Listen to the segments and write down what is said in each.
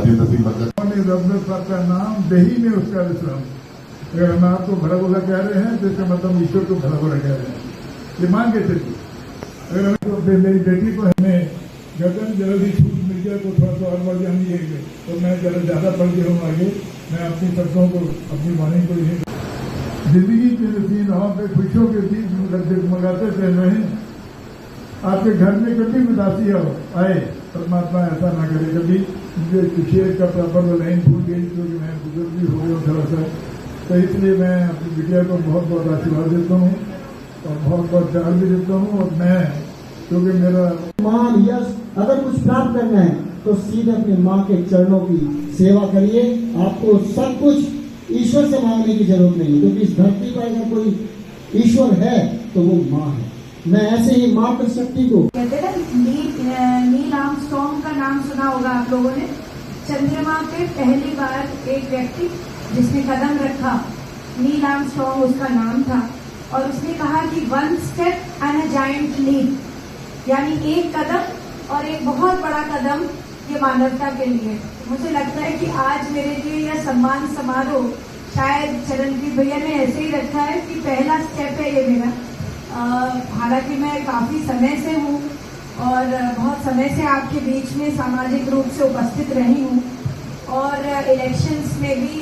साथी नसीम बख्तर। रब्बे साहब का नाम दही में उसका विश्राम। अगर हम आपको भला भला कह रहे हैं तो इसका मतलब ईश्वर को भला भला कह रहे हैं। ये मान के चलिए, अगर हमें तो मेरी बेटी को हमें गर्दन जल्दी छूट मिल जाए तो थोड़ा सा और बढ़ जाएंगे, तो मैं जरा ज्यादा बढ़ गया हूँ आगे। मैं अपनी शब्दों को, अपनी वाणी को यही जिंदगी के नसीब वहां पे खुशियों के बीच जगमगाते थे नहीं। आपके घर में कभी उदासी आए, परमात्मा ऐसा ना करे कभी। मुझे शेर का प्रॉपर लाइन भूल गई क्योंकि मैं बुजुर्ग भी हो गया थोड़ा सा, तो इसलिए मैं अपनी बिटिया को बहुत बहुत आशीर्वाद देता हूँ और बहुत बहुत प्यार भी देता हूँ। और मैं क्योंकि मेरा मान यश अगर कुछ प्राप्त करना है तो सीधे अपनी माँ के चरणों की सेवा करिए। आपको सब कुछ ईश्वर से मांगने की जरूरत नहीं, क्योंकि इस धरती पर अगर कोई ईश्वर है तो वो माँ है। मैं ऐसे ही माँ की शक्ति को कहते हैं नील आर्मस्ट्रांग का नाम सुना होगा आप लोगों ने। चंद्रमा पे पहली बार एक व्यक्ति जिसने कदम रखा, नील आर्मस्ट्रांग उसका नाम था। और उसने कहा कि 1 step and a giant leap, यानी एक कदम और एक बहुत बड़ा कदम ये मानवता के लिए। मुझे लगता है कि आज मेरे लिए यह सम्मान समारोह शायद चरणजीत भैया ने ऐसे ही रखा है कि पहला स्टेप है ये मेरा। हालांकि मैं काफी समय से हूँ और बहुत समय से आपके बीच में सामाजिक रूप से उपस्थित रही हूँ और इलेक्शंस में भी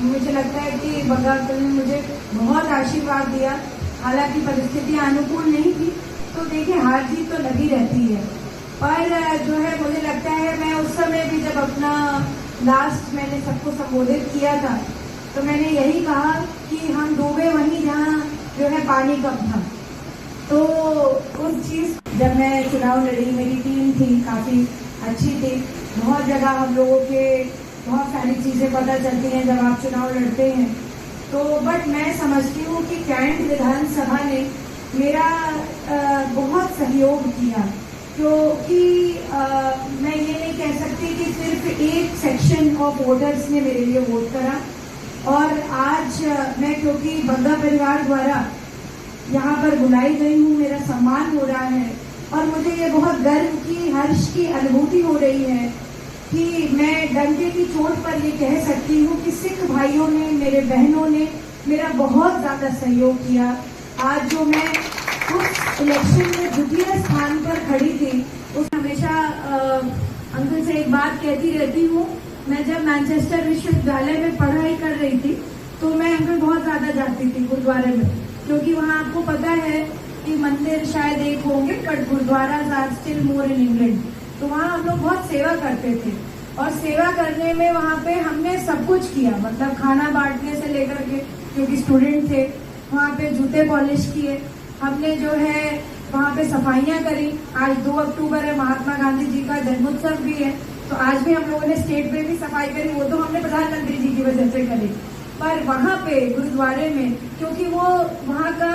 मुझे लगता है कि बगावत ने मुझे बहुत आशीर्वाद दिया। हालांकि परिस्थितियां अनुकूल नहीं थी, तो देखिए हार जीत तो लगी रहती है। पर जो है मुझे लगता है मैं उस समय भी जब अपना लास्ट मैंने सबको संबोधित किया था तो मैंने यही कहा कि हम डूबे वहीं जहाँ जो है पानी कम था। तो उस चीज जब मैं चुनाव लड़ी, मेरी टीम थी काफी अच्छी थी। बहुत जगह हम लोगों के बहुत सारी चीजें पता चलती हैं जब आप चुनाव लड़ते हैं। तो बट मैं समझती हूँ कि कैंट विधानसभा ने मेरा बहुत सहयोग किया, क्योंकि मैं ये नहीं कह सकती कि सिर्फ एक सेक्शन ऑफ वोटर्स ने मेरे लिए वोट करा। और आज मैं क्योंकि बग्गा परिवार द्वारा यहाँ पर बुलाई गई हूँ, मेरा सम्मान हो रहा है और मुझे ये बहुत गर्व की, हर्ष की अनुभूति हो रही है कि मैं डंके की चोट पर ये कह सकती हूँ कि सिख भाइयों ने, मेरे बहनों ने मेरा बहुत ज्यादा सहयोग किया। आज जो मैं उस इलेक्शन में द्वितीय स्थान पर खड़ी थी, उस हमेशा अंकल से एक बात कहती रहती हूँ। मैं जब मैनचेस्टर विश्वविद्यालय में पढ़ाई कर रही थी तो मैं अंकल बहुत ज्यादा जाती थी गुरुद्वारे में, क्योंकि वहाँ आपको पता है कि मंदिर शायद एक होंगे but gurdwaras are still more in England. तो वहाँ हम लोग बहुत सेवा करते थे और सेवा करने में वहाँ पे हमने सब कुछ किया, मतलब खाना बांटने से लेकर के, क्योंकि स्टूडेंट थे, वहाँ पे जूते पॉलिश किए हमने, जो है वहाँ पे सफाइयाँ करी। आज 2 अक्टूबर है, महात्मा गांधी जी का जन्मोत्सव भी है, तो आज भी हम लोगों ने स्टेट पे भी सफाई करी। वो तो हमने प्रधानमंत्री जी की वजह से करी, पर वहाँ पे गुरुद्वारे में, क्योंकि वो वहाँ का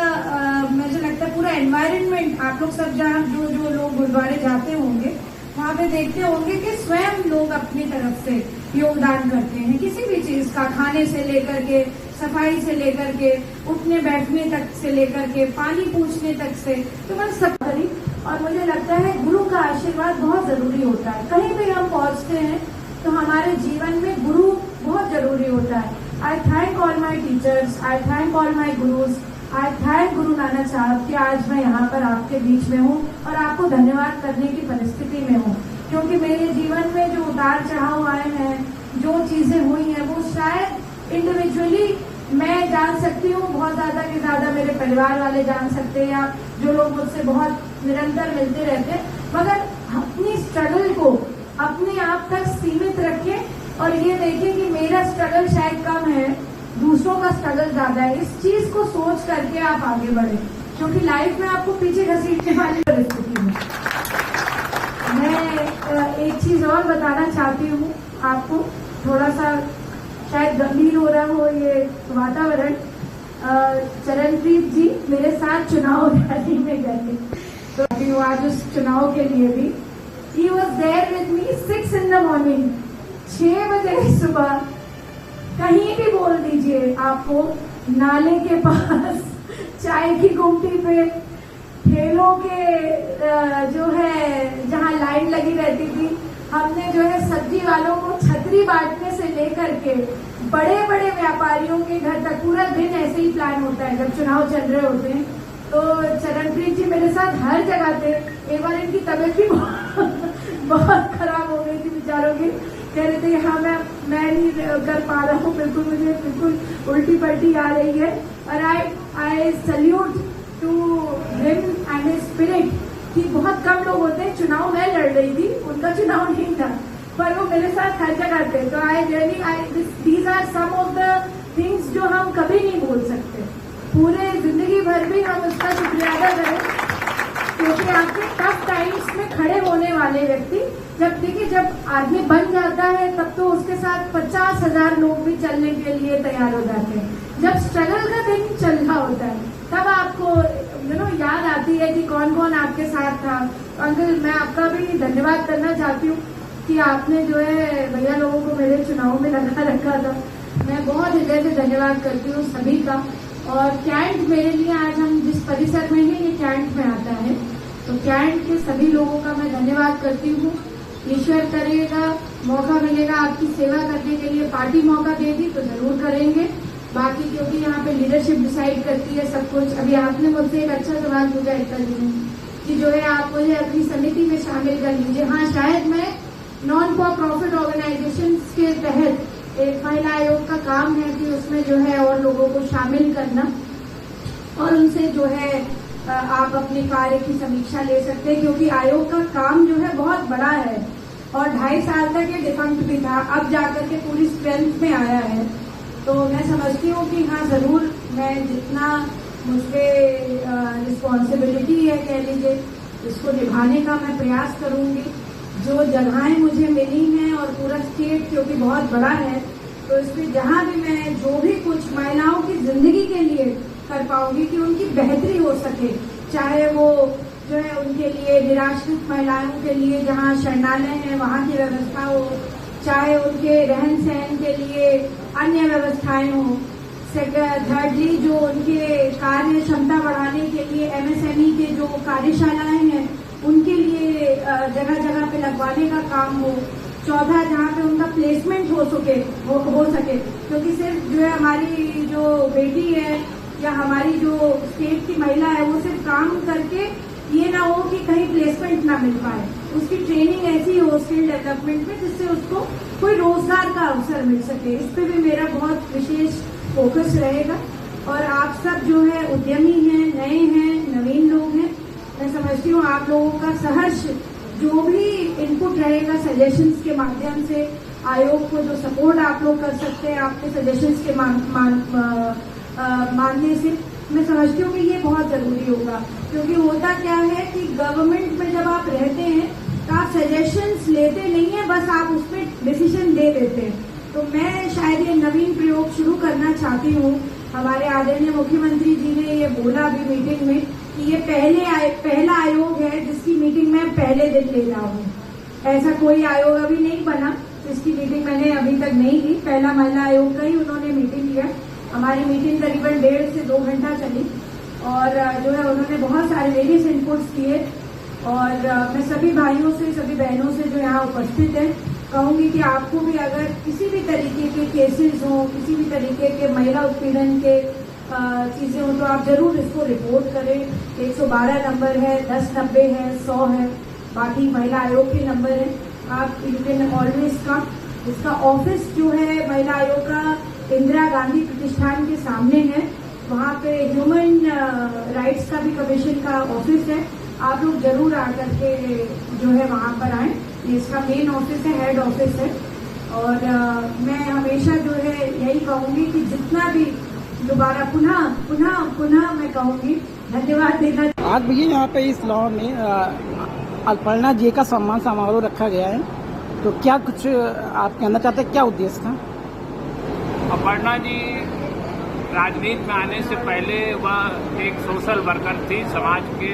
मुझे लगता है पूरा एनवायरनमेंट, आप लोग सब जहाँ जो लोग गुरुद्वारे जाते होंगे वहाँ पे देखते होंगे कि स्वयं लोग अपनी तरफ से योगदान करते हैं, किसी भी चीज का, खाने से लेकर के, सफाई से लेकर के, उठने बैठने तक से लेकर के, पानी पूछने तक से, तो मैं सब करी। और मुझे लगता है गुरु का आशीर्वाद बहुत जरूरी होता है। कहीं भी हम पहुंचते हैं तो हमारे जीवन में गुरु बहुत जरूरी होता है। I thank all my teachers, I thank all my gurus, I thank Guru Nanak साहब कि आज मैं यहाँ पर आपके बीच में हूँ और आपको धन्यवाद करने की परिस्थिति में हूँ, क्योंकि मेरे जीवन में जो उतार चढ़ाव आए हैं, जो चीजें हुई हैं, वो शायद इंडिविजुअली मैं जान सकती हूँ, बहुत ज्यादा के ज्यादा मेरे परिवार वाले जान सकते हैं या जो लोग मुझसे बहुत निरंतर मिलते रहते हैं, मगर अपनी स्ट्रगल को अपने आप तक सीमित रखें और ये देखें कि मेरा स्ट्रगल शायद कम है, दूसरों का स्ट्रगल ज्यादा है। इस चीज को सोच करके आप आगे बढ़े, क्योंकि लाइफ में आपको पीछे घसीटने वाली परिस्थिति में। मैं एक चीज और बताना चाहती हूँ आपको, थोड़ा सा शायद गंभीर हो रहा हो ये वातावरण। चरणजीत जी मेरे साथ चुनाव रैली में गए, तो आज उस चुनाव के लिए भी he was there with me 6 in the morning, 6 बजे सुबह। कहीं भी बोल दीजिए, आपको नाले के पास, चाय की गुमटी पे, ठेलों के जो है जहाँ लाइन लगी रहती थी हमने जो है सब्जी वालों को छतरी बांटने से लेकर के बड़े बड़े व्यापारियों के घर तक पूरा दिन ऐसे ही प्लान होता है। जब चुनाव चल रहे होते हैं तो चरणप्रीत जी मेरे साथ हर जगह थे। एक बार इनकी तबीयत भी बहुत खराब हो गई थी बेचारों की, कह रहे थे हाँ मैं नहीं कर पा रहा हूँ, बिल्कुल मुझे बिल्कुल उल्टी पल्टी आ रही है। और I salute to him and his spirit कि बहुत कम लोग होते हैं। चुनाव मैं लड़ रही थी, उनका चुनाव नहीं था, पर वो मेरे साथ हर जगह थे। तो these are some of the things जो हम कभी नहीं भूल सकते, पूरे जिंदगी भर भी हम उसका शुक्रिया अदा करें। क्योंकि आपके टफ टाइम्स में खड़े होने वाले व्यक्ति, जब देखिए जब आदमी बन जाता है तब तो उसके साथ 50,000 लोग भी चलने के लिए तैयार हो जाते हैं। जब स्ट्रगल का दिन चल रहा होता है तब आपको याद आती है कि कौन कौन आपके साथ था। अंकल मैं आपका भी धन्यवाद करना चाहती हूँ कि आपने जो है भैया लोगों को मेरे चुनाव में लगा रखा था। मैं बहुत हृदय से धन्यवाद करती हूँ सभी का। और कैंट मेरे लिए आज हम जिस परिसर में हैं ये कैंट में आता है, तो कैंट के सभी लोगों का मैं धन्यवाद करती हूँ। ईश्वर करेगा मौका मिलेगा आपकी सेवा करने के लिए, पार्टी मौका देगी तो जरूर करेंगे। बाकी क्योंकि यहाँ पे लीडरशिप डिसाइड करती है सब कुछ। अभी आपने मुझसे एक अच्छा सवाल पूछा एकता जी ने कि जो है आप मुझे अपनी समिति में शामिल कर लीजिए। हाँ, शायद मैं नॉन फॉर प्रॉफिट ऑर्गेनाइजेशन के तहत एक महिला आयोग का काम है कि उसमें जो है और लोगों को शामिल करना और उनसे जो है आप अपने कार्य की समीक्षा ले सकते हैं, क्योंकि आयोग का काम जो है बहुत बड़ा है और 2.5 साल तक ये डिफंक्ट भी था, अब जाकर के पूरी स्ट्रेंथ में आया है। तो मैं समझती हूँ कि हाँ जरूर मैं जितना मुझ पे रिस्पॉन्सिबिलिटी है कह लीजिए इसको निभाने का मैं प्रयास करूंगी। जो जगहें मुझे मिली हैं और पूरा स्टेट क्योंकि बहुत बड़ा है तो इसमें जहाँ भी मैं जो भी कुछ महिलाओं की जिंदगी के लिए कर पाऊंगी कि उनकी बेहतरी हो सके, चाहे वो जो है उनके लिए निराश्रित महिलाओं के लिए जहाँ शरणालय है वहाँ की व्यवस्था हो, चाहे उनके रहन सहन के लिए अन्य व्यवस्थाएं हो। थर्डली जो उनके कार्य क्षमता बढ़ाने के लिए MSME के जो कार्यशालाएं हैं उनके लिए जगह जगह पे लगवाने का काम हो। चौथा जहाँ पे उनका प्लेसमेंट हो सके क्योंकि सिर्फ जो है हमारी जो बेटी है या हमारी जो स्टेट की महिला है वो सिर्फ काम करके ये ना हो कि कहीं प्लेसमेंट ना मिल पाए, उसकी ट्रेनिंग ऐसी हो स्किल डेवलपमेंट में जिससे उसको कोई रोजगार का अवसर मिल सके। इस पे भी मेरा बहुत विशेष फोकस रहेगा। और आप सब जो है उद्यमी हैं, नए हैं, नवीन लोग हैं, मैं समझती हूँ आप लोगों का सहर्ष जो भी इनपुट रहेगा सजेशंस के माध्यम से आयोग को जो सपोर्ट आप लोग कर सकते हैं आपके सजेशंस के मानने से, मैं समझती हूँ कि ये बहुत जरूरी होगा। क्योंकि होता क्या है कि गवर्नमेंट में जब आप रहते हैं तो आप सजेशंस लेते नहीं है, बस आप उसमें डिसीजन दे देते हैं। तो मैं शायद ये नवीन प्रयोग शुरू करना चाहती हूँ। हमारे आदरणीय मुख्यमंत्री जी ने ये बोला अभी मीटिंग में कि ये पहला आयोग है जिसकी मीटिंग मैं पहले दिन ले रहा हूँ। ऐसा कोई आयोग अभी नहीं बना जिसकी मीटिंग मैंने अभी तक नहीं ली, पहला महिला आयोग का ही उन्होंने मीटिंग लिया। हमारी मीटिंग करीबन 1.5 से 2 घंटा चली और जो है उन्होंने बहुत सारे वेरियस इनपुट्स दिए। और मैं सभी भाइयों से सभी बहनों से जो यहाँ उपस्थित हैं कहूंगी कि आपको भी अगर किसी भी तरीके के केसेस हों, किसी भी तरीके के महिला उत्पीड़न के चीजें हों तो आप जरूर इसको रिपोर्ट करें। 112 नंबर है, 1090 है, 100 है, बाकी महिला आयोग के नंबर है। आप यू कैन ऑलवेज कम। इसका ऑफिस जो है महिला आयोग का इंदिरा गांधी प्रतिष्ठान के सामने है, वहाँ पे ह्यूमन राइट्स का भी कमीशन का ऑफिस है। आप लोग जरूर आकर के जो है वहाँ पर आए। इसका मेन ऑफिस है, हेड ऑफिस है। और मैं हमेशा जो है यही कहूंगी कि जितना भी दोबारा पुनः मैं कहूंगी धन्यवाद देना। आज भैया यहाँ पे इस लॉ में अपर्णा जी का सम्मान समारोह रखा गया है, तो क्या कुछ आप कहना चाहते हैं, क्या उद्देश्य था? अपर्णा जी राजनीति में आने से पहले वह एक सोशल वर्कर थी। समाज के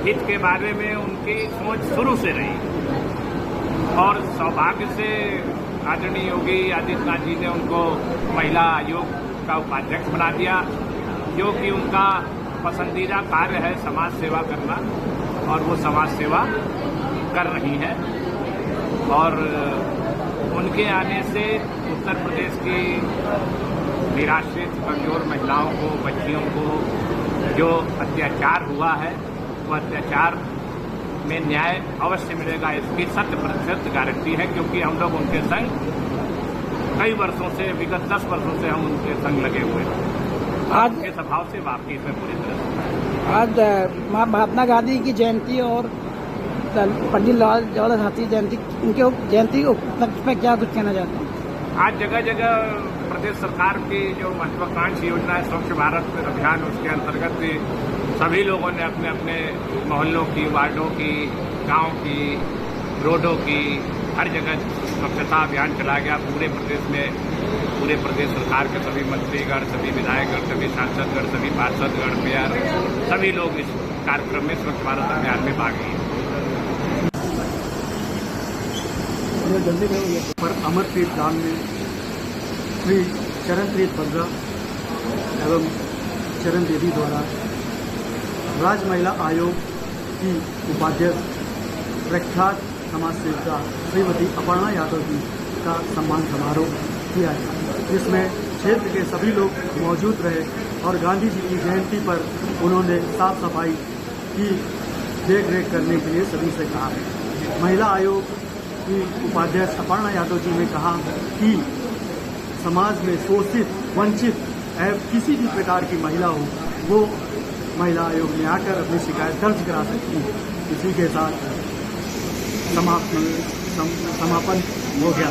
हित के बारे में उनकी सोच शुरू से रही और सौभाग्य से आदरणीय योगी आदित्यनाथ जी ने उनको महिला आयोग का उपाध्यक्ष बना दिया, जो कि उनका पसंदीदा कार्य है समाज सेवा करना, और वो समाज सेवा कर रही है। और उनके आने से उत्तर प्रदेश की निराश्रित कमजोर महिलाओं को, बच्चियों को जो अत्याचार हुआ है वो अत्याचार में न्याय अवश्य मिलेगा, इसकी 100% गारंटी है, क्योंकि हम लोग उनके संग कई वर्षों से, विगत 10 वर्षों से हम उनके संग लगे हुए हैं। आज के स्वभाव से वाकई में पूरी तरह से आज महात्मा गांधी की जयंती और पंडित लाल जवाहरलाल नेहरू जयंती, उनके जयंती उपलक्ष्य में क्या कुछ कहना चाहते हैं? आज जगह जगह प्रदेश सरकार की जो महत्वाकांक्षी योजना है स्वच्छ भारत अभियान, उसके अंतर्गत सभी लोगों ने अपने अपने मोहल्लों की, वार्डों की, गांव की, रोडों की, हर जगह स्वच्छता अभियान चलाया गया। पूरे प्रदेश में, पूरे प्रदेश सरकार के सभी मंत्रीगण, सभी विधायकगण, सभी सांसदगण, सभी पार्षदगण, मेयर, सभी लोग इस कार्यक्रम में स्वच्छ भारत अभियान में भाग लिए। पर अमरप्रीत धाम में श्री चरणप्रीत बग्गा एवं चरण देवी द्वारा राज्य महिला आयोग की उपाध्यक्ष प्रख्यात समाज सेविका श्रीमती अपर्णा यादव जी का सम्मान समारोह किया गया, जिसमें क्षेत्र के सभी लोग मौजूद रहे और गांधी जी की जयंती पर उन्होंने साफ सफाई की देख रेख करने के लिए सभी से कहा। महिला आयोग की उपाध्यक्ष अपर्णा यादव जी ने कहा कि समाज में शोषित, वंचित एवं किसी भी प्रकार की महिला हो, वो महिला आयोग में आकर अपनी शिकायत दर्ज करा सकती है। इसी के साथ समापन हो गया।